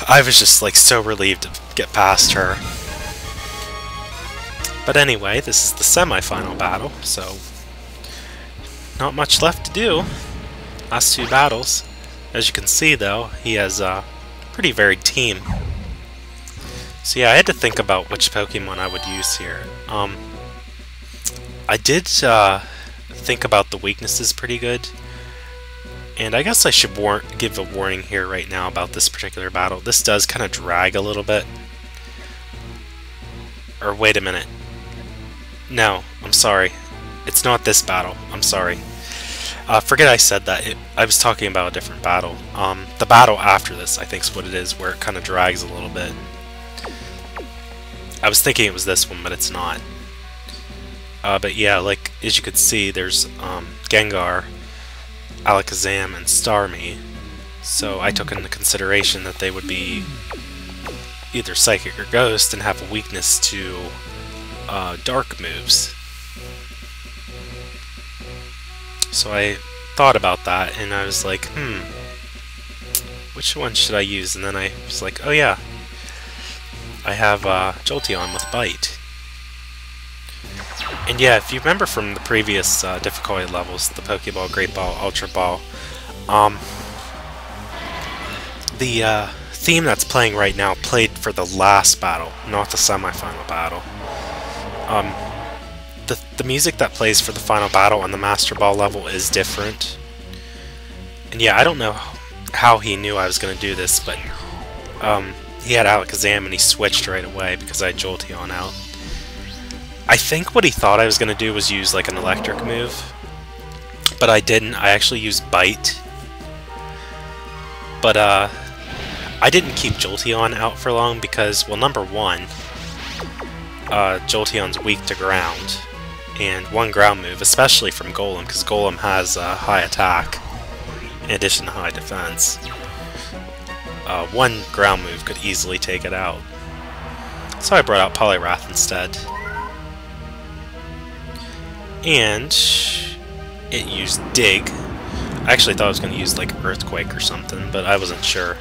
I was just like so relieved to get past her. But anyway, this is the semi-final battle, so not much left to do. Last two battles. As you can see though, he has a pretty varied team. So yeah, I had to think about which Pokemon I would use here. I did think about the weaknesses pretty good. And I guess I should give a warning here right now about this particular battle. This does kind of drag a little bit. Or wait a minute. No, I'm sorry. It's not this battle. I'm sorry. Forget I said that. I was talking about a different battle. The battle after this, I think, is what it is, where it kind of drags a little bit. I was thinking it was this one, but it's not. But yeah, like as you could see, there's Gengar, Alakazam, and Starmie. So I took into consideration that they would be either Psychic or Ghost and have a weakness to Dark moves. So I thought about that, and I was like, which one should I use? And then I was like, oh yeah, I have Jolteon with Bite. And yeah, if you remember from the previous difficulty levels, the Pokeball, Great Ball, Ultra Ball, the theme that's playing right now played for the last battle, not the semi-final battle. The music that plays for the final battle on the Master Ball level is different. And yeah, I don't know how he knew I was going to do this, but he had Alakazam and he switched right away because I had Jolteon out. I think what he thought I was going to do was use like an electric move, but I didn't. I actually used Bite. But I didn't keep Jolteon out for long because, well, number one, Jolteon's weak to ground, and one ground move, especially from Golem, because Golem has high attack in addition to high defense. One ground move could easily take it out. So I brought out Poliwrath instead. And it used Dig. I actually thought I was going to use like Earthquake or something, but I wasn't sure.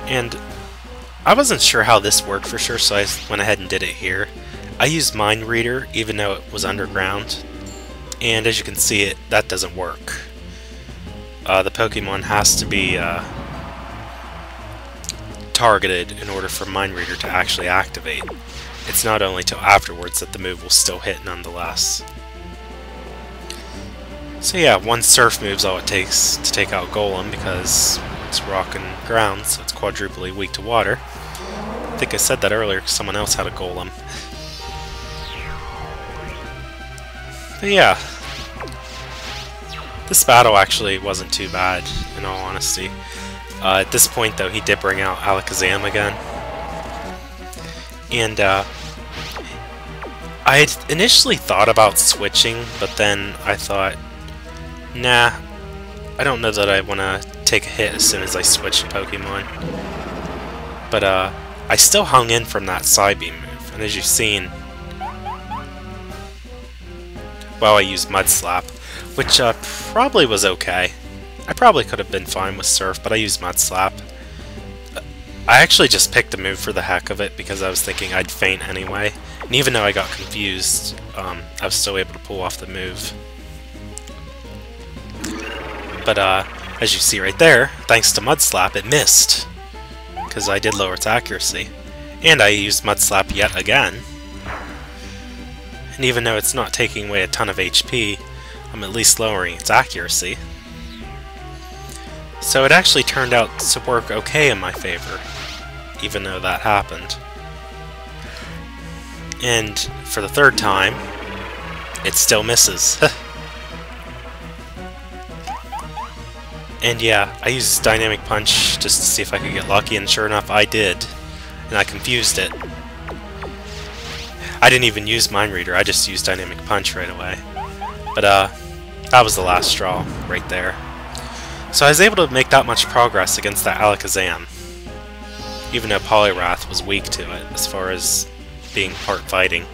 And I wasn't sure how this worked for sure, so I went ahead and did it here. I used Mind Reader, even though it was underground. And as you can see, that doesn't work. The Pokemon has to be targeted in order for Mind Reader to actually activate. It's not only till afterwards that the move will still hit nonetheless. So yeah, one Surf move's all it takes to take out Golem because it's rock and ground, so it's quadruply weak to water. I think I said that earlier because someone else had a Golem. But yeah, this battle actually wasn't too bad, in all honesty. At this point, though, he did bring out Alakazam again. And I had initially thought about switching, but then I thought, nah, I don't know that I want to take a hit as soon as I switch Pokemon. But I still hung in from that Psybeam move, and as you've seen, well, I used Mud Slap, which probably was okay. I probably could have been fine with Surf, but I used Mud Slap. I actually just picked the move for the heck of it because I was thinking I'd faint anyway. And even though I got confused, I was still able to pull off the move. But as you see right there, thanks to Mud Slap, it missed. Because I did lower its accuracy. And I used Mud Slap yet again. And even though it's not taking away a ton of HP, I'm at least lowering its accuracy. So it actually turned out to work okay in my favor, even though that happened. And for the third time, it still misses. And yeah, I used Dynamic Punch just to see if I could get lucky, and sure enough, I did. And I confused it. I didn't even use Mind Reader, I just used Dynamic Punch right away. But that was the last straw, right there. So I was able to make that much progress against that Alakazam, even though Poliwrath was weak to it, as far as being part fighting.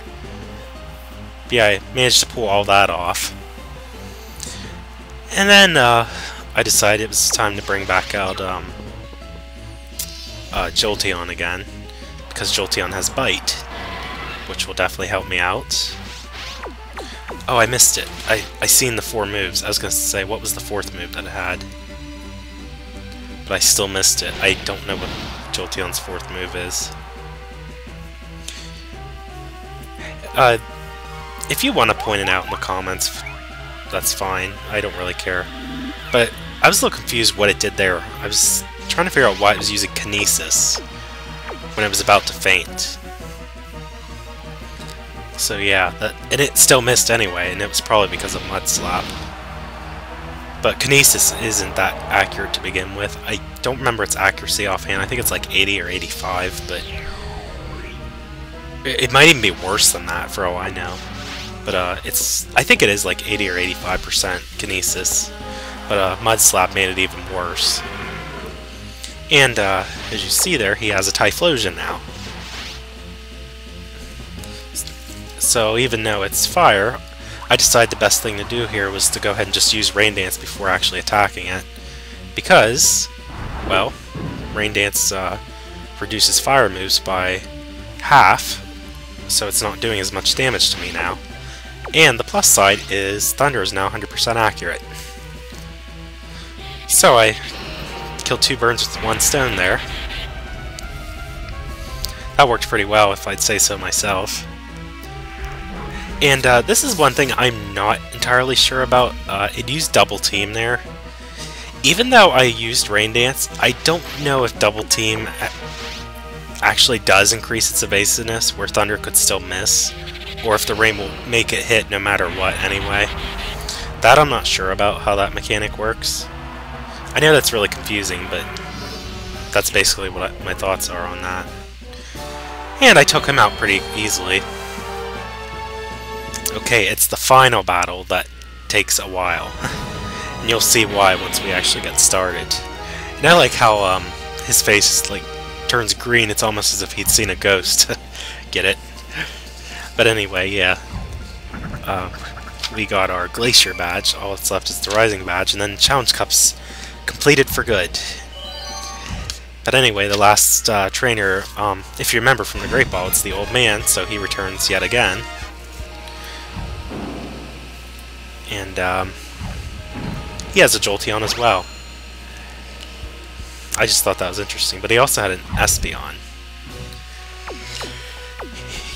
But yeah, I managed to pull all that off. And then I decided it was time to bring back out Jolteon again, because Jolteon has Bite, which will definitely help me out. Oh, I missed it. I seen the 4 moves. I was going to say, what was the 4th move that it had? But I still missed it. I don't know what Jolteon's 4th move is. If you want to point it out in the comments, that's fine. I don't really care. But I was a little confused what it did there. I was trying to figure out why it was using Kinesis when it was about to faint. So yeah, and it still missed anyway, and it was probably because of Mud Slap. But Kinesis isn't that accurate to begin with. I don't remember its accuracy offhand. I think it's like 80 or 85, but it might even be worse than that for all I know. But I think it is like 80 or 85% Kinesis. But Mud Slap made it even worse. And as you see there, he has a Typhlosion now. So even though it's fire, I decided the best thing to do here was to go ahead and just use Rain Dance before actually attacking it. Because, well, Rain Dance reduces fire moves by half, so it's not doing as much damage to me now. And the plus side is Thunder is now 100% accurate. So I killed 2 birds with 1 stone there. That worked pretty well, if I'd say so myself. And this is one thing I'm not entirely sure about. It used Double Team there. Even though I used Rain Dance, I don't know if Double Team actually does increase its evasiveness, where Thunder could still miss, or if the rain will make it hit no matter what anyway. That I'm not sure about, how that mechanic works. I know that's really confusing, but that's basically what my thoughts are on that. And I took him out pretty easily. Okay, it's the final battle that takes a while. And you'll see why once we actually get started. And I like how his face like turns green. It's almost as if he'd seen a ghost. Get it? But anyway, yeah. We got our Glacier badge. All that's left is the Rising badge. And then Challenge Cup's completed for good. But anyway, the last trainer, if you remember from the Great Ball, it's the old man, so he returns yet again. And he has a Jolteon as well. I just thought that was interesting. But he also had an Espeon.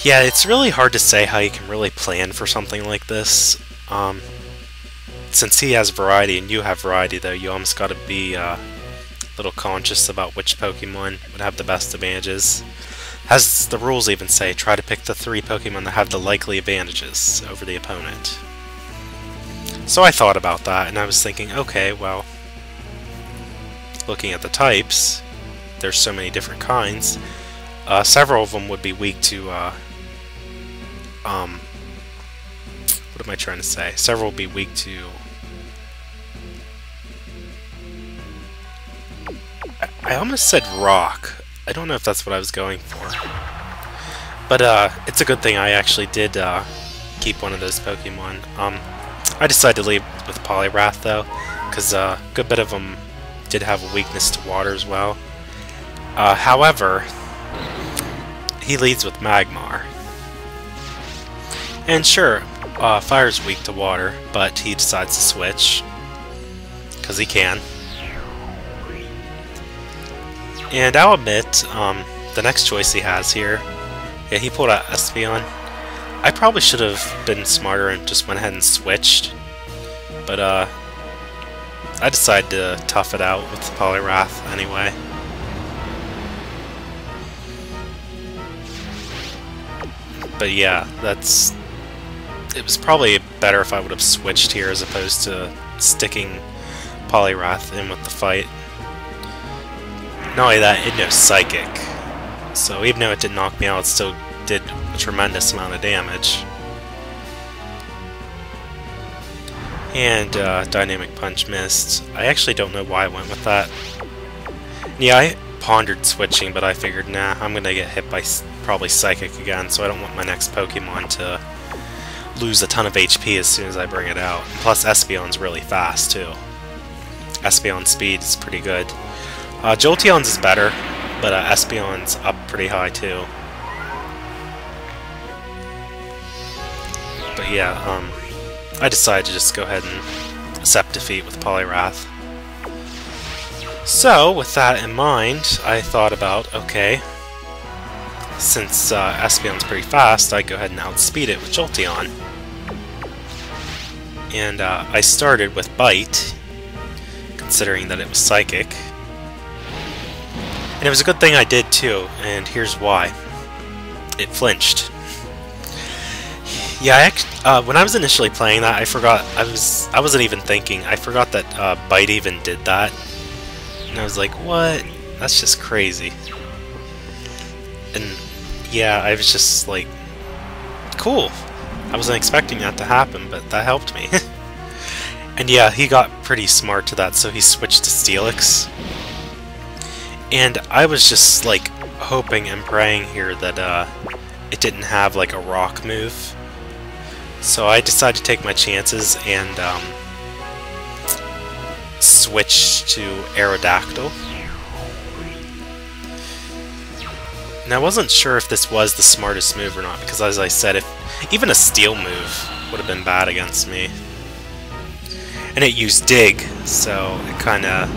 Yeah, it's really hard to say how you can really plan for something like this. Since he has variety and you have variety, though, you almost got to be a little conscious about which Pokemon would have the best advantages. As the rules even say, try to pick the 3 Pokemon that have the likely advantages over the opponent. So I thought about that, and I was thinking, okay, well, looking at the types, there's so many different kinds. Several of them would be weak to, what am I trying to say? Several would be weak to... I almost said rock. I don't know if that's what I was going for. But it's a good thing I actually did keep one of those Pokemon. I decided to leave with Poliwrath, though, because a good bit of them did have a weakness to water as well. However, he leads with Magmar. And sure, Fire's weak to water, but he decides to switch, because he can. And I'll admit, the next choice he has here, yeah, he pulled out Espeon. I probably should have been smarter and just went ahead and switched, but I decided to tough it out with the Poliwrath anyway. But yeah, it was probably better if I would have switched here as opposed to sticking Poliwrath in with the fight. Not only that, it knows Psychic, so even though it didn't knock me out, it still did a tremendous amount of damage. And Dynamic Punch missed. I actually don't know why I went with that. Yeah, I pondered switching, but I figured, nah, I'm gonna get hit by probably Psychic again, so I don't want my next Pokemon to lose a ton of HP as soon as I bring it out. Plus, Espeon's really fast, too. Espeon's speed is pretty good. Jolteon's is better, but Espeon's up pretty high too. But yeah, I decided to just go ahead and accept defeat with Poliwrath. So, with that in mind, I thought about, okay, since Espeon's pretty fast, I'd go ahead and outspeed it with Jolteon. And I started with Bite, considering that it was Psychic. And it was a good thing I did too, and here's why. It flinched. Yeah, when I was initially playing that, I forgot, I wasn't even thinking, I forgot that Bite even did that. And I was like, what? That's just crazy. And yeah, I was just like, cool. I wasn't expecting that to happen, but that helped me. And yeah, he got pretty smart to that, so he switched to Steelix. And I was just like hoping and praying here that it didn't have like a rock move. So I decided to take my chances and switch to Aerodactyl. And I wasn't sure if this was the smartest move or not, because as I said, if even a Steel move would have been bad against me. And it used Dig, so it kind of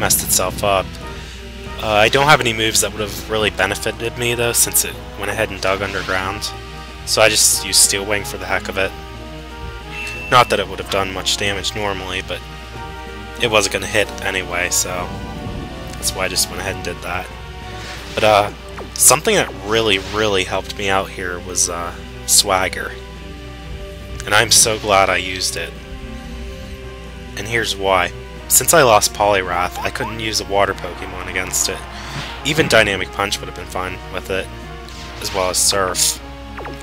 messed itself up. I don't have any moves that would have really benefited me though, since it went ahead and dug underground. So I just used Steel Wing for the heck of it. Not that it would have done much damage normally, but it wasn't going to hit anyway, so that's why I just went ahead and did that. But something that really helped me out here was Swagger. And I'm so glad I used it. And here's why. Since I lost Poliwrath, I couldn't use a water Pokemon against it. Even Dynamic Punch would have been fine with it, as well as Surf.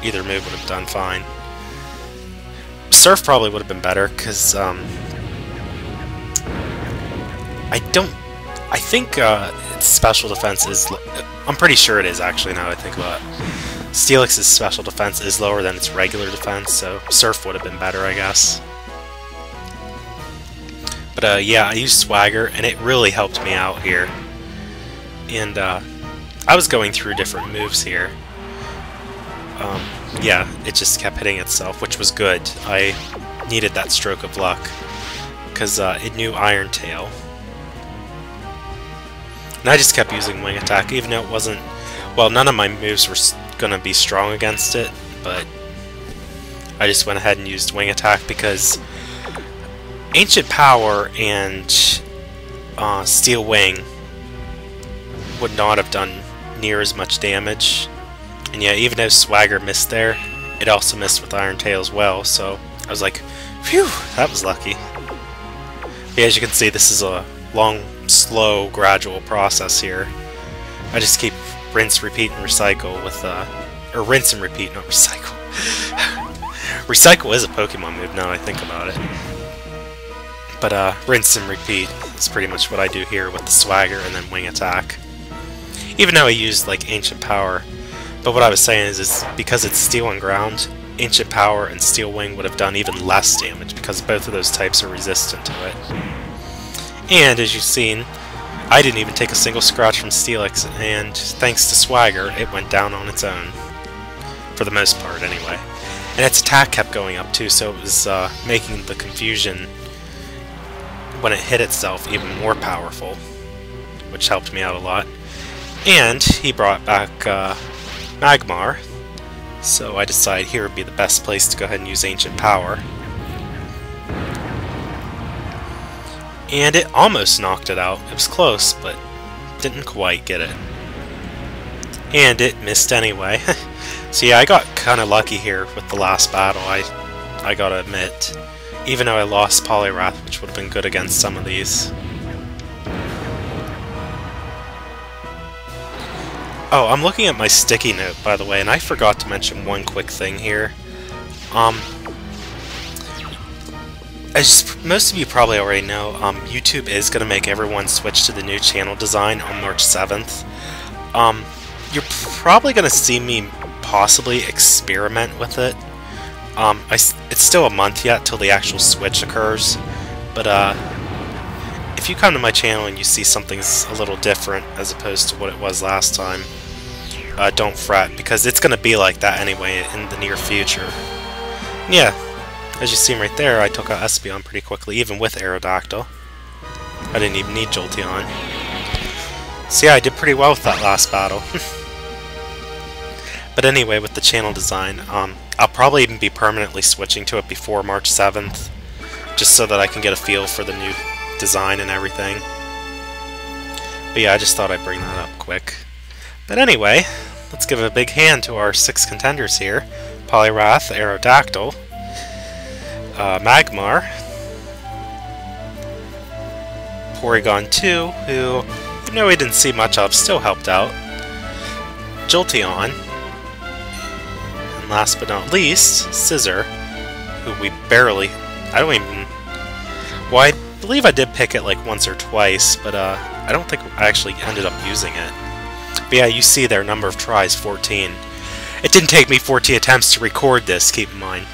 Either move would have done fine. Surf probably would have been better, because I think its special defense is... I'm pretty sure it is, actually, now that I think about it. Steelix's special defense is lower than its regular defense, so Surf would have been better, I guess. But yeah, I used Swagger, and it really helped me out here. And I was going through different moves here. Yeah, it just kept hitting itself, which was good. I needed that stroke of luck, because it knew Iron Tail. And I just kept using Wing Attack, even though it wasn't... Well, none of my moves were going to be strong against it, but I just went ahead and used Wing Attack because Ancient Power and Steel Wing would not have done near as much damage. And yeah, even though Swagger missed there, it also missed with Iron Tail as well, so I was like, phew, that was lucky. But yeah, as you can see, this is a long, slow, gradual process here. I just keep rinse, repeat, and recycle with, or rinse and repeat, not recycle. Recycle is a Pokemon move now I think about it. But rinse and repeat is pretty much what I do here with the Swagger and then Wing Attack. Even though I used like Ancient Power. But what I was saying is because it's Steel and Ground, Ancient Power and Steel Wing would have done even less damage because both of those types are resistant to it. And as you've seen, I didn't even take a single scratch from Steelix, and thanks to Swagger, it went down on its own. For the most part, anyway. And its attack kept going up too, so it was making the confusion when it hit itself even more powerful, which helped me out a lot. And he brought back Magmar, so I decided here would be the best place to go ahead and use Ancient Power. And it almost knocked it out. It was close, but didn't quite get it. And it missed anyway. So yeah, I got kind of lucky here with the last battle, I gotta admit. Even though I lost Poliwrath, which would have been good against some of these. Oh, I'm looking at my sticky note, by the way, and I forgot to mention one quick thing here. As most of you probably already know, YouTube is going to make everyone switch to the new channel design on March 7th. You're probably going to see me possibly experiment with it. It's still a month yet till the actual switch occurs, but if if you come to my channel and you see something's a little different as opposed to what it was last time, don't fret, because it's going to be like that anyway in the near future. Yeah, as you see right there, I took out Espeon pretty quickly, even with Aerodactyl. I didn't even need Jolteon. So yeah, I did pretty well with that last battle. But anyway, with the channel design, I'll probably even be permanently switching to it before March 7th, just so that I can get a feel for the new design and everything. But yeah, I just thought I'd bring that up quick. But anyway, let's give a big hand to our 6 contenders here. Poliwrath, Aerodactyl, Magmar, Porygon 2, who, even though we didn't see much of, still helped out, Jolteon, and last but not least, Scizor, who we barely, well, I believe I did pick it like once or twice, but I don't think I actually ended up using it. But yeah, you see their number of tries, 14. It didn't take me 14 attempts to record this, keep in mind.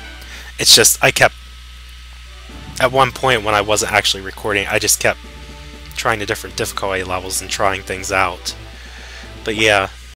It's just, I kept, at one point when I wasn't actually recording, I just kept trying the different difficulty levels and trying things out. But yeah,